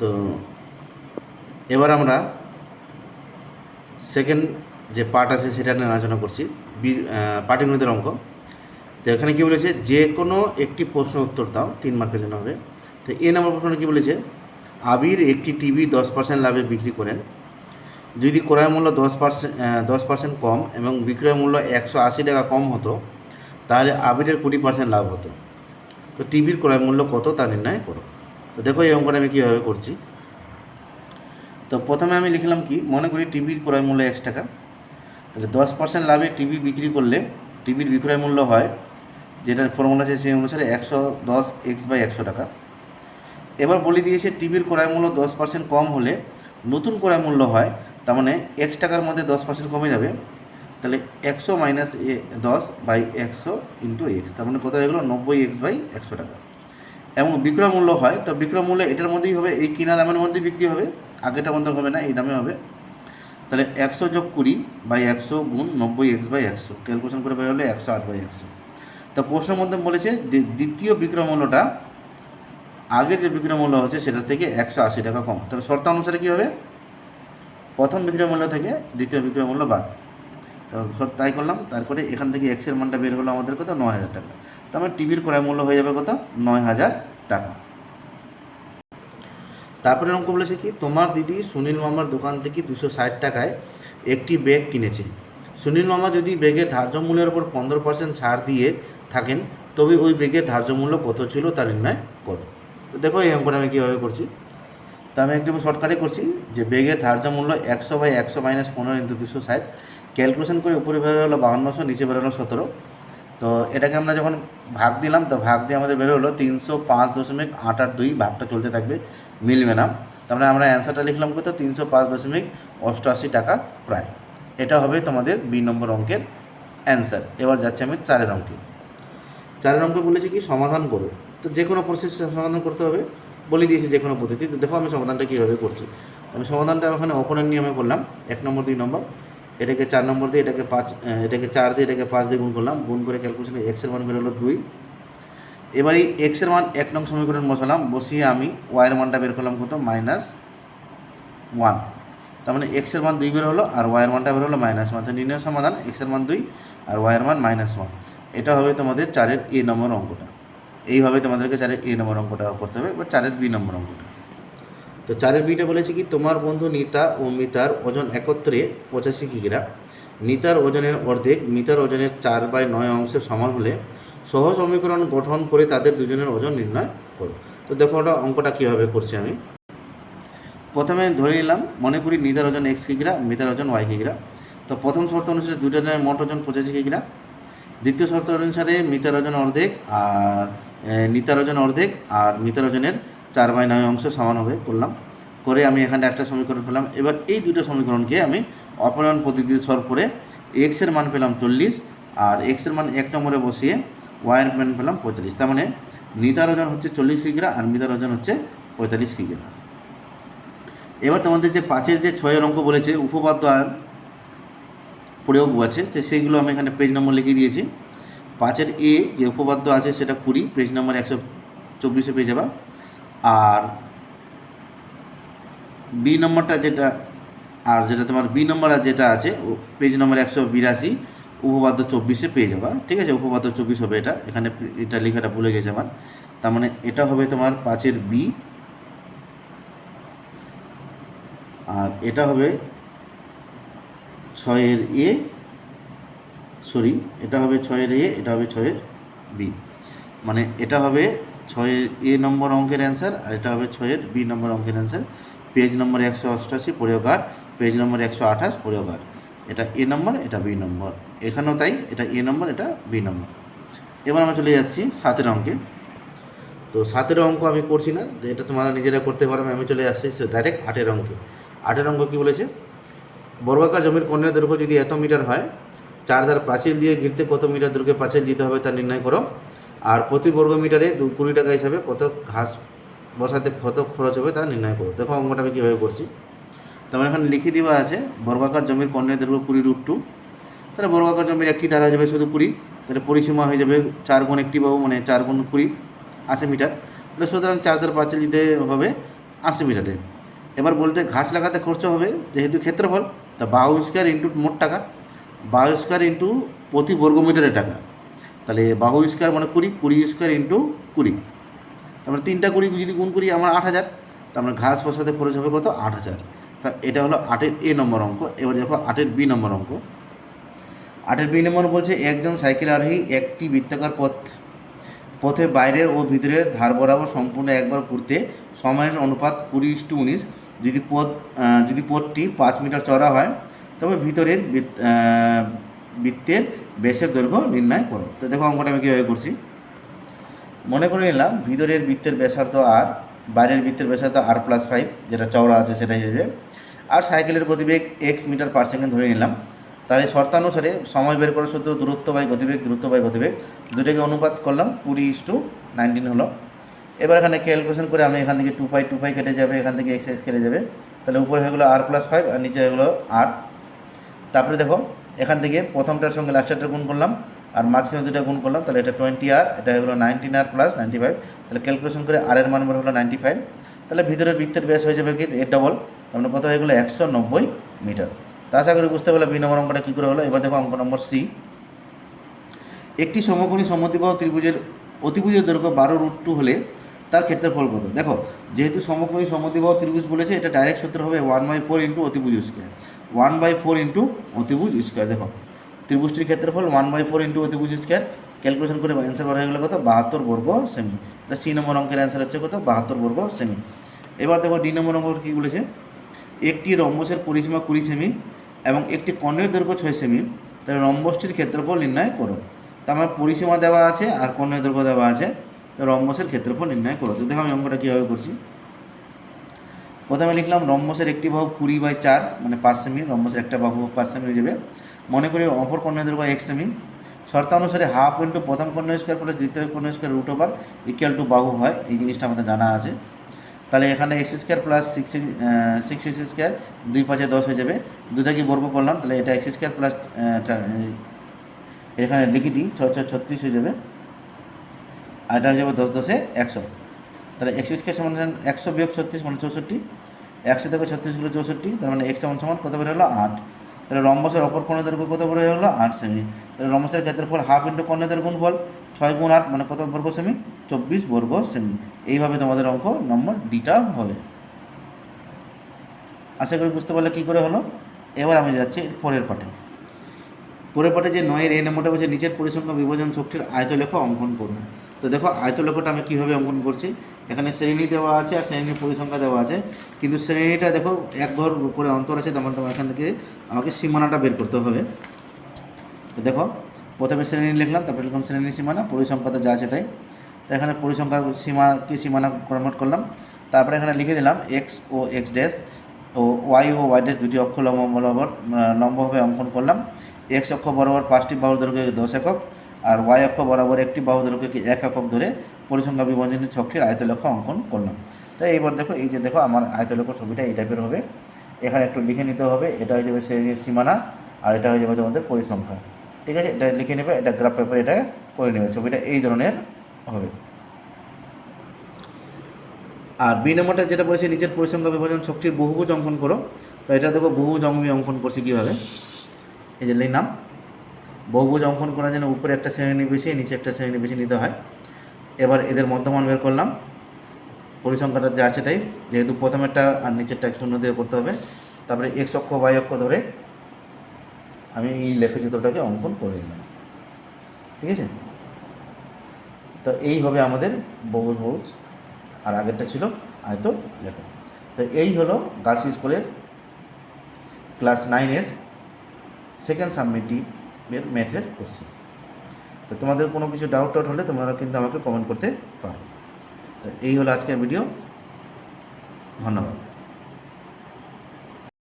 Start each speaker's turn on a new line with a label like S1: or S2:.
S1: তো এবার আমরা সেকেন্ড যে পার্ট আছে সেটা নিয়ে আলোচনা করছি, পাটিগণিতের অঙ্ক। তো এখানে কী বলেছে, যে কোনো একটি প্রশ্ন উত্তর দাও, 3 মার্কের জন্য হবে। তো এ নম্বর প্রশ্নে কী বলেছে, আবির একটি টিভি 10% লাভে বিক্রি করেন। যদি ক্রয় মূল্য 10% কম এবং বিক্রয় মূল্য 180 টাকা কম হতো, তাহলে আবিরের 20% লাভ হতো। তো টিভির ক্রয় মূল্য কত তা নির্ণয় করো। তো দেখো এই অঙ্কটা আমি কীভাবে করছি। তো প্রথমে আমি লিখলাম কি, মনে করি টিভির ক্রয় মূল্য 1 টাকা। তাহলে 10% লাভে টিভি বিক্রি করলে টিভির বিক্রয় মূল্য হয়, যেটার ফর্মুলা আছে সেই অনুসারে 110x/100 টাকা। এবার বলে দিয়েছে টিভির ক্রয় মূল্য 10% কম হলে নতুন ক্রয় মূল্য হয়, তার মানে 1 টাকার মধ্যে 10% কমে যাবে। তাহলে 100 - 10/100 × x, তার মানে কত হয়ে গেলো 90x/100 টাকা। এবং বিক্রয় মূল্য হয়, তো বিক্রয় মূল্য এটার মধ্যেই হবে, এই কিনা দামের মধ্যেই বিক্রি হবে, আগেটার মধ্যে হবে না, এই দামে হবে। তাহলে 100 + 20/100 × 90x/100, ক্যালকুলেশন করে বের হলে 108/100। তো প্রশ্নের মধ্যে বলেছে দ্বিতীয় বিক্রয় মূল্যটা আগের যে বিক্রয় মূল্য হচ্ছে সেটা থেকে 180 টাকা কম। তাহলে শর্ত অনুসারে কী হবে, প্রথম বিক্রয় মূল্য থেকে দ্বিতীয় বিক্রয় মূল্য বাদ। তো তাই করলাম। তারপরে এখান থেকে এক্সের মানটা বের হলো আমাদের কত, 9000 টাকা। তার মানে টিভির ক্রয় মূল্য হয়ে যাবে কত, 9000 টাকা। তারপরে অঙ্ক বলেছে কি, তোমার দিদি সুনীল মামার দোকান থেকে 260 টাকায় একটি ব্যাগ কিনেছে। সুনীল মামা যদি ব্যাগের ধার্য মূল্যের উপর 15% ছাড় দিয়ে থাকেন, তবে ওই ব্যাগের ধার্য মূল্য কত ছিল তা নির্ণয় করো। তো দেখো এই অঙ্কটা আমি কীভাবে করছি। তো আমি একটু শর্টকাটে করছি, যে ব্যাগের ধার্য মূল্য 100/100 - 15 × 260, ক্যালকুলেশন করে উপরে বের হলো 5200, নিচে বের হলো 17। তো এটাকে আমরা যখন ভাগ দিলাম, তো ভাগ দিয়ে আমাদের বের হলো 305.882, ভাগটা চলতে থাকবে, মিলবে না। তারপরে আমরা অ্যান্সারটা লিখলাম কত, 305.88 টাকা প্রায়। এটা হবে তোমাদের 2 নম্বর অঙ্কের অ্যান্সার। এবার যাচ্ছে আমি 4 অঙ্কে। 4 অঙ্কে বলেছি কি, সমাধান করো। তো যে কোনো প্রসেস সমাধান করতে হবে, বলে দিয়েছি যে কোনো পদ্ধতি। তো দেখো আমি সমাধানটা কীভাবে করছি। আমি সমাধানটা ওখানে অপরের নিয়মে করলাম, 1 নম্বর 2 নম্বর, এটাকে 4 নম্বর দিয়ে, এটাকে 4 দিয়ে, এটাকে 5 দিয়ে গুণ করলাম। গুণ করে ক্যালকুলেশনে এক্সের মান বের হলো 2। এবার এই এক্সের মান 1 নং সমীকরণ বসালাম, বসিয়ে আমি ওয়াইয়ের মানটা বের করলাম কত, -1। তার মানে এক্সের মান 2 বের হলো আর ওয়াইয়ের মানটা বের হলো -1। তো নির্ণয় সমাধান, এক্সের মান 2 আর ওয়াইয়ের মান -1। এটা হবে তোমাদের 4-এর এ নম্বর অঙ্কটা। এইভাবে তোমাদেরকে 4-এর এ নম্বর অঙ্কটা করতে হবে। এবার 4-এর বি নম্বর অঙ্কটা। তো 4-এর বিটা বলেছে কি, তোমার বন্ধু নিতা ও মিতার ওজন একত্রে 85 কিগ্রা। নিতার ওজনের অর্ধেক মিতার ওজনের 4/9 অংশের সমান হলে সহ সমীকরণ গঠন করে তাদের দুজনের ওজন নির্ণয় করো। তো দেখো ওটা অঙ্কটা কীভাবে করছি আমি। প্রথমে ধরে নিলাম, মনে করি নিতার ওজন x কিগ্রা, মিতার ওজন y কিগ্রা। তো প্রথম শর্ত অনুসারে দুজনের মোট ওজন 85 কিগ্রা। দ্বিতীয় শর্ত অনুসারে মিতার ওজন অর্ধেক আর নিতার ওজন অর্ধেক আর মিতার ওজনের 4/9 অংশ সমান হবে, করলাম। করে আমি এখানে একটা সমীকরণ পেলাম। এবার এই দুটো সমীকরণকে আমি অপনয়ন পদ্ধতিতে সলভ করে এক্সের মান পেলাম 40 আর এক্সের মান 1 নম্বরে বসিয়ে ওয়াইয়ের মান পেলাম 45। তার মানে নিতার ওজন হচ্ছে 40 কিগ্রা আর মিতার ওজন হচ্ছে 45 কিগ্রা। এবার তোমাদের যে 5-এর যে 6-এর অঙ্ক বলেছে, উপপাদ্য আর প্রয়োগ আছে, তো সেইগুলো আমি এখানে পেজ নম্বর লিখে দিয়েছি। 5-এর এ যে উপপাদ্য আছে সেটা 20, পেজ নম্বর 124 পেয়ে যাবা। আর বি নম্বরটা যেটা, আর যেটা তোমার বি নম্বর আর যেটা আছে পেজ নম্বর 182, উপপাদ্য 24 পেয়ে যাবা। ঠিক আছে, উপপাদ্য 24 হবে এটা। এখানে এটা লেখাটা ভুলে গেছে আমার। তার মানে এটা হবে তোমার 5-এর বি, আর এটা হবে 6-এর এ, সরি এটা হবে 6-এর এ, এটা হবে 6-এর বি। মানে এটা হবে 6-এর এ নম্বর অঙ্কের অ্যান্সার আর এটা হবে 6-এর বি নম্বর অঙ্কের অ্যান্সার। পেজ নম্বর 188 প্রয়োগ 8, পেজ নম্বর 128 প্রয়োগ 8। এটা এ নম্বর, এটা বি নম্বর, এখানেও তাই, এটা এ নম্বর, এটা বি নম্বর। এবার আমরা চলে যাচ্ছি 7-এর অঙ্কে। তো 7-এর অঙ্ক আমি করছি না, এটা তোমরা নিজেরা করতে পারবে। আমি চলে আসছি ডাইরেক্ট 8-এর অঙ্কে। 8-এর অঙ্ক কী বলেছে, বর্গাকার জমির কর্ণের দৈর্ঘ্য যদি এত মিটার হয়, 4 ধার প্রাচীর দিয়ে ঘিরতে কত মিটার দৈর্ঘ্যের প্রাচীর দিতে হবে তা নির্ণয় করো। আর প্রতি বর্গ মিটারে 20 টাকা হিসাবে কত ঘাস বসাতে কত খরচ হবে তা নির্ণয় করো। দেখো অঙ্কটা আমি কীভাবে করছি। তারপরে এখানে লিখে দেওয়া আছে, বর্গাকার জমির কর্ণের দৈর্ঘ্য 20√2। তাহলে বর্গাকার জমির একটি ধার হয়ে যাবে শুধু 20, তাহলে পরিসীমা হয়ে যাবে 4 গুণ একটি বাহু, মানে 4 গুণ 20, 80 মিটার। তাহলে সুতরাং 4 ধার প্রাচীর দিতে হবে 80 মিটারে। এবার বলতে ঘাস লাগাতে খরচ হবে যেহেতু ক্ষেত্রফল, তা বাহু স্কোয়ার ইন্টু মোট টাকা, বাহু স্কোয়ার ইন্টু প্রতি বর্গমিটারে টাকা, তাহলে বাহু স্কোয়ার মানে 20, 20 স্কোয়ার ইন্টু 20, তারপরে 3টা 20 যদি গুণ করি আমার 8000, তার মানে ঘাস বসাতে খরচ হবে কত? 8000। এটা হলো 8-এর A নম্বর অঙ্ক। এবার দেখো 8-এর B নম্বর অঙ্ক। 8-এর B নম্বর বলছে একজন সাইকেল আরোহী একটি বৃত্তাকার পথে বাইরের ও ভিতরের ধার বরাবর সম্পূর্ণ একবার ঘুরতে সময়ের অনুপাত 20:19। যদি পথটি 5 মিটার চওড়া হয় তবে ভিতরের বৃত্তের ব্যাসের দৈর্ঘ্য নির্ণয় করো। তো দেখো অঙ্কটা আমি কীভাবে করছি। মনে করে নিলাম ভিতরের বৃত্তের ব্যাসার্ধ আর, বাইরের বৃত্তের ব্যাসার্ধ r+5, যেটা চওড়া আছে সেটাই হবে, আর সাইকেলের গতিবেগ x মিটার পার সেকেন্ড ধরে নিলাম। তাহলে শর্তানুসারে সময় বের করার সূত্র দূরত্ব বাই গতিবেগ, দুটোকে অনুপাত করলাম, 20:19 হলো। এবার এখানে ক্যালকুলেশন করে আমি এখান থেকে 2π কেটে যাবে, এখান থেকে x কেটে যাবে, তাহলে উপরে হয়ে গেলো r+5 আর নিচে হয়ে গেলো r। তারপরে দেখো এখান থেকে প্রথমটার সঙ্গে লাস্টেরটা গুণ করলাম আর মাঝখানে দুটো গুণ করলাম, তাহলে এটা 20r, এটা হয়ে গেলো 19r + 95। তাহলে ক্যালকুলেশন করে r এর মান বের হলো 95। তাহলে ভিতরের বৃত্তের ব্যাস হয়ে যাবে কি এর ডবল, তার মানে কত হয়ে গেলো 190 মিটার। তা আশা করি বুঝতে পারলে বি নম্বর অঙ্কটা কী করে হলো। এবার দেখো অঙ্ক নম্বর সি। একটি সমকোণী সমদ্বিবাহু ত্রিভুজের অতিভুজের দৈর্ঘ্য 12√2 হলে তার ক্ষেত্রফল কত? দেখো যেহেতু সমকোণী সমদ্বিবাহু ত্রিভুজ বলেছে, এটা ডাইরেক্ট সূত্র হবে 1/4 ইন্টু অতিভুজ স্কোয়ার, 1/4 ইন্টু অতিভুজ স্কোয়ার। দেখো ত্রিভুজটির ক্ষেত্রফল 1/4 ইন্টু অতিভুজ স্কোয়ার, ক্যালকুলেশন করে অ্যান্সার বার হয়ে গেলো কত? 72 বর্গ সেমি। এটা সি নম্বর অঙ্কের অ্যান্সার হচ্ছে কত? 72 বর্গ সেমি। এবার দেখো ডি নম্বর অঙ্ক কী বলেছে, একটি রম্বসের পরিসীমা 20 সেমি এবং একটি কর্ণের দৈর্ঘ্য 6 সেমি, তাহলে রম্বসটির ক্ষেত্রফল নির্ণয় করো। তার মানে পরিসীমা দেওয়া আছে আর কর্ণের দৈর্ঘ্য দেওয়া আছে, তো রম্বসের ক্ষেত্রফল নির্ণয় করো। তো দেখো আমি অঙ্কটা কীভাবে করছি। প্রথমে লিখলাম রম্বসের একটি বাহু 20/4 মানে 5 সেমি, রম্বসের একটা বাহু 5 সেমি হয়ে যাবে। মনে করি অপর কর্ণের দৈর্ঘ্য 1 সেমি। শর্তানুসারে হাফ ইন্টু প্রথম কর্ণের স্কোয়ার প্লাস দ্বিতীয় কর্ণের স্কোয়ার √ = বাহু হয়, এই জিনিসটা আমাদের জানা আছে। তাহলে এখানে x² + 6x², 2 5 10 হয়ে যাবে, দুটাকে বর্গ করলাম, তাহলে এটা x² প্লাস এখানে লিখে দিই 6 6 36 হয়ে যাবে, আর এটা হয়ে যাবে 10 10 100। তাহলে x² সমান 100 - 36 মানে 64, 100 থেকে 36 গেলে 64, তার মানে x সমান কত বের হলো 8। তাহলে রম্বসের অপর কর্ণের দৈর্ঘ্য কত বের হলো 8 সেমি। তাহলে রম্বসের ক্ষেত্রফল হাফ ইন্টু কর্ণের দৈর্ঘ্য গুণফল 6 × 8 মানে কত বর্গ সেমি? 24 বর্গ সেমি। এইভাবে তোমাদের অঙ্ক নম্বর ডিটা হবে। আশা করি বুঝতে পারলে কী করে হলো। এবার আমি যাচ্ছি পরের পাটে যে 9-এর A নম্বরটা বলছে নিচের পরিসংখ্যান বিভাজন শক্তির আয়তলেখ অঙ্কন করুন। তো দেখো আয়তলেখটা আমি কীভাবে অঙ্কন করছি, এখানে শ্রেণী দেওয়া আছে আর শ্রেণীর পরিসংখ্যা দেওয়া আছে, কিন্তু শ্রেণীটা দেখো এক ঘর করে অন্তর আছে, তেমন এখান থেকে আমাকে সীমানাটা বের করতে হবে। তো দেখো প্রথমে শ্রেণী লিখলাম, তারপরে লিখলাম শ্রেণীর সীমানা, পরিসংখ্যাতে যা আছে তাই। তো এখানে পরিসংখ্যা সীমানা কনভার্ট করলাম, তারপরে এখানে লিখে দিলাম এক্স ও এক্স ড্যাশ ও ওয়াই দুটি অক্ষ লম্বভাবে অঙ্কন করলাম। এক্স অক্ষ বরাবর 5টি বাহুর দৈর্ঘ্য 10 একক আর ওয়াই অক্ষ বরাবর একটি বাহু দৈর্ঘ্যকে 1 একক ধরে পরিসংখ্যা বিভাজনের ছকটির আয়তলেখ অঙ্কন করলাম। তাই এইবার দেখো এই যে দেখো আমার আয়তলেখ ছবিটা এই টাইপের হবে। এখানে একটু লিখে নিতে হবে, এটা হয়ে যাবে শ্রেণীর সীমানা আর এটা হয়ে যাবে তোমাদের পরিসংখ্যা। ঠিক আছে, এটা লিখে নেবে, এটা গ্রাফ পেপারে এটা করে নেবে, ছবিটা এই ধরনের হবে। আর বি নম্বরটা যেটা বলেছে নিচের পরিসংখ্যা বিভাজন শক্তির বহুভুজ অঙ্কন করো। তো এটা দেখো বহুভুজ আমি অঙ্কন করছি কীভাবে, এই যে লিখলাম বহুভুজ অঙ্কন করার জন্য উপরে একটা শ্রেণী বেশি নিচে একটা শ্রেণী বেশি নিতে হয়। এবার এদের মধ্যমান বের করলাম, পরিসংখ্যাটা যা আছে তাই, যেহেতু প্রথমেরটা আর নিচেরটা 0 দিয়ে করতে হবে। তারপরে এক্স অক্ষ ওয়াই অক্ষ ধরে আমি এই লেখচিত্রটাকে অঙ্কন করে দিলাম। ঠিক আছে, তো এই হবে আমাদের বহুভুজ, আর আগেরটা ছিল আয়তলেখ। তো এই হলো গার্লস স্কুলের ক্লাস 9-এর সেকেন্ড সাবমিটিভের ম্যাথের কোশ্চেন। তো তোমাদের কোনো কিছু ডাউট হলে তোমরা কিন্তু আমাকে কমেন্ট করতে পারো। তো এই হলো আজকের ভিডিও, ধন্যবাদ।